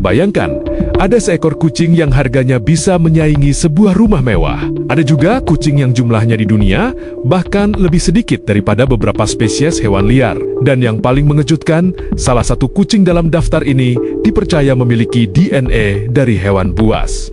Bayangkan, ada seekor kucing yang harganya bisa menyaingi sebuah rumah mewah. Ada juga kucing yang jumlahnya di dunia bahkan lebih sedikit daripada beberapa spesies hewan liar. Dan yang paling mengejutkan, salah satu kucing dalam daftar ini dipercaya memiliki DNA dari hewan buas.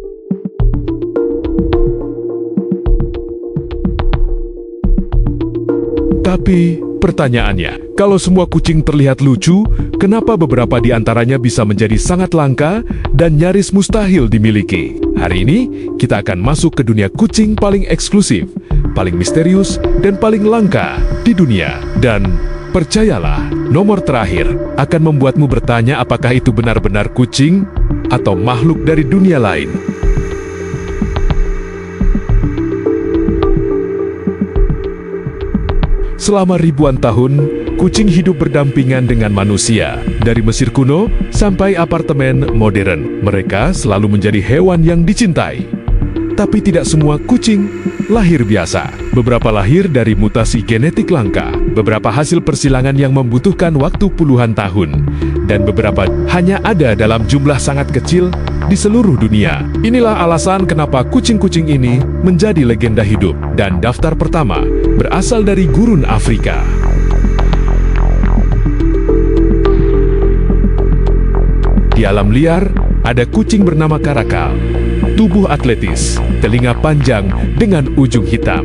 Tapi, pertanyaannya, kalau semua kucing terlihat lucu, kenapa beberapa di antaranya bisa menjadi sangat langka dan nyaris mustahil dimiliki? Hari ini, kita akan masuk ke dunia kucing paling eksklusif, paling misterius, dan paling langka di dunia. Dan, percayalah, nomor terakhir akan membuatmu bertanya apakah itu benar-benar kucing atau makhluk dari dunia lain. Selama ribuan tahun, kucing hidup berdampingan dengan manusia. Dari Mesir kuno sampai apartemen modern, mereka selalu menjadi hewan yang dicintai. Tapi tidak semua kucing lahir biasa. Beberapa lahir dari mutasi genetik langka, beberapa hasil persilangan yang membutuhkan waktu puluhan tahun, dan beberapa hanya ada dalam jumlah sangat kecil di seluruh dunia. Inilah alasan kenapa kucing-kucing ini menjadi legenda hidup. Dan daftar pertama berasal dari gurun Afrika. Di alam liar, ada kucing bernama karakal. Tubuh atletis, telinga panjang dengan ujung hitam,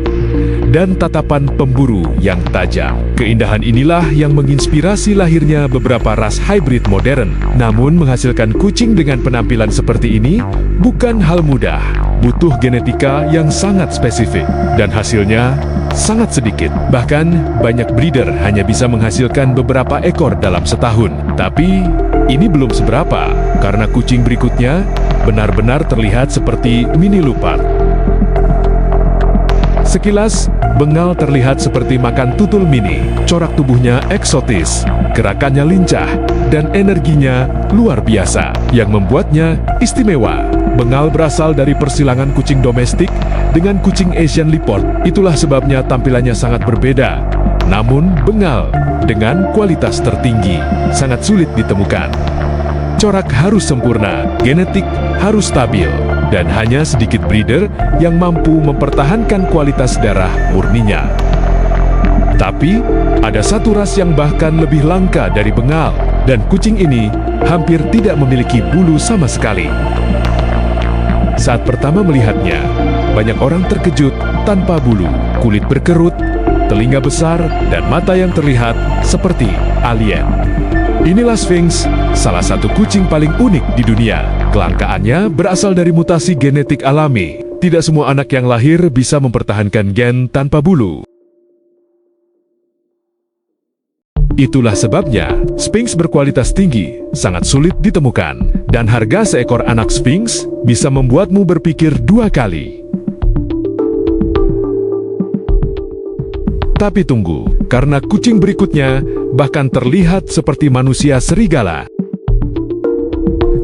dan tatapan pemburu yang tajam. Keindahan inilah yang menginspirasi lahirnya beberapa ras hybrid modern. Namun menghasilkan kucing dengan penampilan seperti ini bukan hal mudah. Butuh genetika yang sangat spesifik, dan hasilnya sangat sedikit. Bahkan banyak breeder hanya bisa menghasilkan beberapa ekor dalam setahun. Tapi ini belum seberapa, karena kucing berikutnya benar-benar terlihat seperti mini leopard. Sekilas, bengal terlihat seperti makan tutul mini. Corak tubuhnya eksotis, gerakannya lincah, dan energinya luar biasa, yang membuatnya istimewa. Bengal berasal dari persilangan kucing domestik dengan kucing Asian Leopard. Itulah sebabnya tampilannya sangat berbeda. Namun, bengal dengan kualitas tertinggi sangat sulit ditemukan. Corak harus sempurna, genetik harus stabil, dan hanya sedikit breeder yang mampu mempertahankan kualitas darah murninya. Tapi, ada satu ras yang bahkan lebih langka dari bengal, dan kucing ini hampir tidak memiliki bulu sama sekali. Saat pertama melihatnya, banyak orang terkejut tanpa bulu, kulit berkerut, telinga besar, dan mata yang terlihat seperti alien. Inilah Sphinx, salah satu kucing paling unik di dunia. Kelangkaannya berasal dari mutasi genetik alami. Tidak semua anak yang lahir bisa mempertahankan gen tanpa bulu. Itulah sebabnya, Sphinx berkualitas tinggi, sangat sulit ditemukan. Dan harga seekor anak Sphinx bisa membuatmu berpikir dua kali. Tapi tunggu, karena kucing berikutnya bahkan terlihat seperti manusia serigala.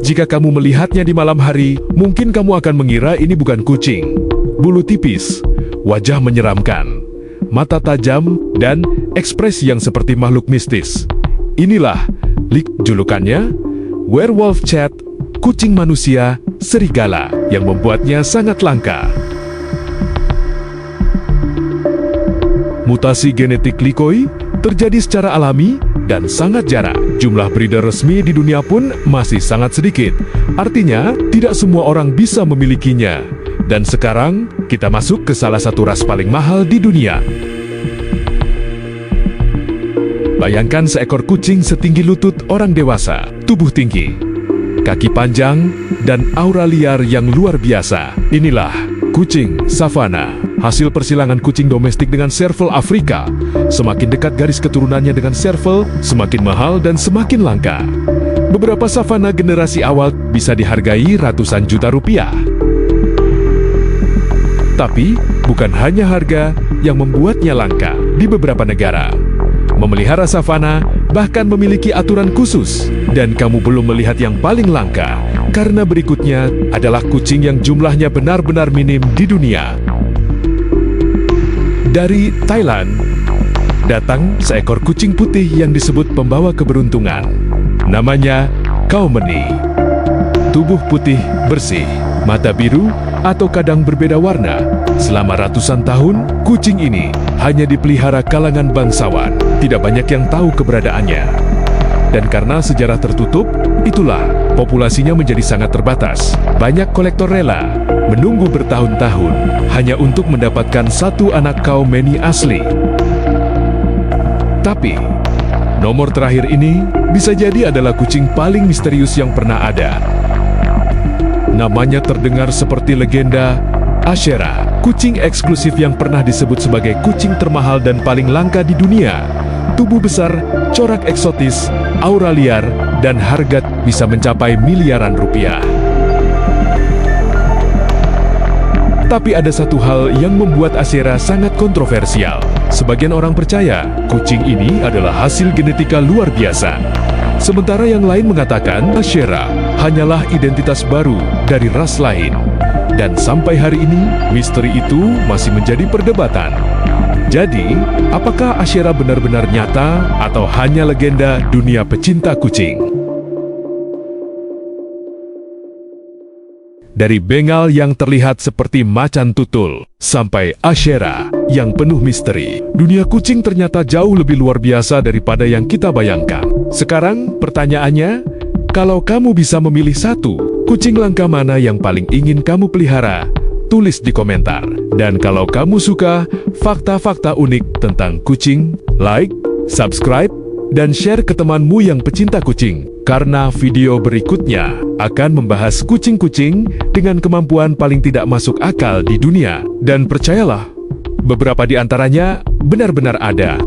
Jika kamu melihatnya di malam hari, mungkin kamu akan mengira ini bukan kucing. Bulu tipis, wajah menyeramkan, mata tajam, dan ekspresi yang seperti makhluk mistis. Inilah julukannya, werewolf cat, kucing manusia serigala, yang membuatnya sangat langka. Mutasi genetik Likoi terjadi secara alami dan sangat jarang. Jumlah breeder resmi di dunia pun masih sangat sedikit. Artinya, tidak semua orang bisa memilikinya. Dan sekarang, kita masuk ke salah satu ras paling mahal di dunia. Bayangkan seekor kucing setinggi lutut orang dewasa, tubuh tinggi, kaki panjang, dan aura liar yang luar biasa. Inilah kucing savana, hasil persilangan kucing domestik dengan serval Afrika. Semakin dekat garis keturunannya dengan serval, semakin mahal dan semakin langka. Beberapa savana generasi awal bisa dihargai ratusan juta rupiah. Tapi, bukan hanya harga yang membuatnya langka. Di beberapa negara, memelihara savana bahkan memiliki aturan khusus. Dan kamu belum melihat yang paling langka, karena berikutnya adalah kucing yang jumlahnya benar-benar minim di dunia. Dari Thailand, datang seekor kucing putih yang disebut pembawa keberuntungan. Namanya Khao Meni. tubuh putih, bersih, mata biru, atau kadang berbeda warna. Selama ratusan tahun, kucing ini hanya dipelihara kalangan bangsawan. Tidak banyak yang tahu keberadaannya. Dan karena sejarah tertutup, itulah populasinya menjadi sangat terbatas. Banyak kolektor rela menunggu bertahun-tahun hanya untuk mendapatkan satu anak kaum Maine asli. Tapi, nomor terakhir ini bisa jadi adalah kucing paling misterius yang pernah ada. Namanya terdengar seperti legenda Ashera, kucing eksklusif yang pernah disebut sebagai kucing termahal dan paling langka di dunia. Tubuh besar, corak eksotis, aura liar, dan harga bisa mencapai miliaran rupiah. Tapi ada satu hal yang membuat Ashera sangat kontroversial. Sebagian orang percaya kucing ini adalah hasil genetika luar biasa. Sementara yang lain mengatakan Ashera hanyalah identitas baru dari ras lain. Dan sampai hari ini, misteri itu masih menjadi perdebatan. Jadi, apakah Ashera benar-benar nyata atau hanya legenda dunia pecinta kucing? Dari Bengal yang terlihat seperti macan tutul, sampai Ashera yang penuh misteri, dunia kucing ternyata jauh lebih luar biasa daripada yang kita bayangkan. Sekarang, pertanyaannya, kalau kamu bisa memilih satu, kucing langka mana yang paling ingin kamu pelihara? Tulis di komentar. Dan kalau kamu suka fakta-fakta unik tentang kucing, like, subscribe, dan share ke temanmu yang pecinta kucing. Karena video berikutnya akan membahas kucing-kucing dengan kemampuan paling tidak masuk akal di dunia. Dan percayalah, beberapa di antaranya benar-benar ada.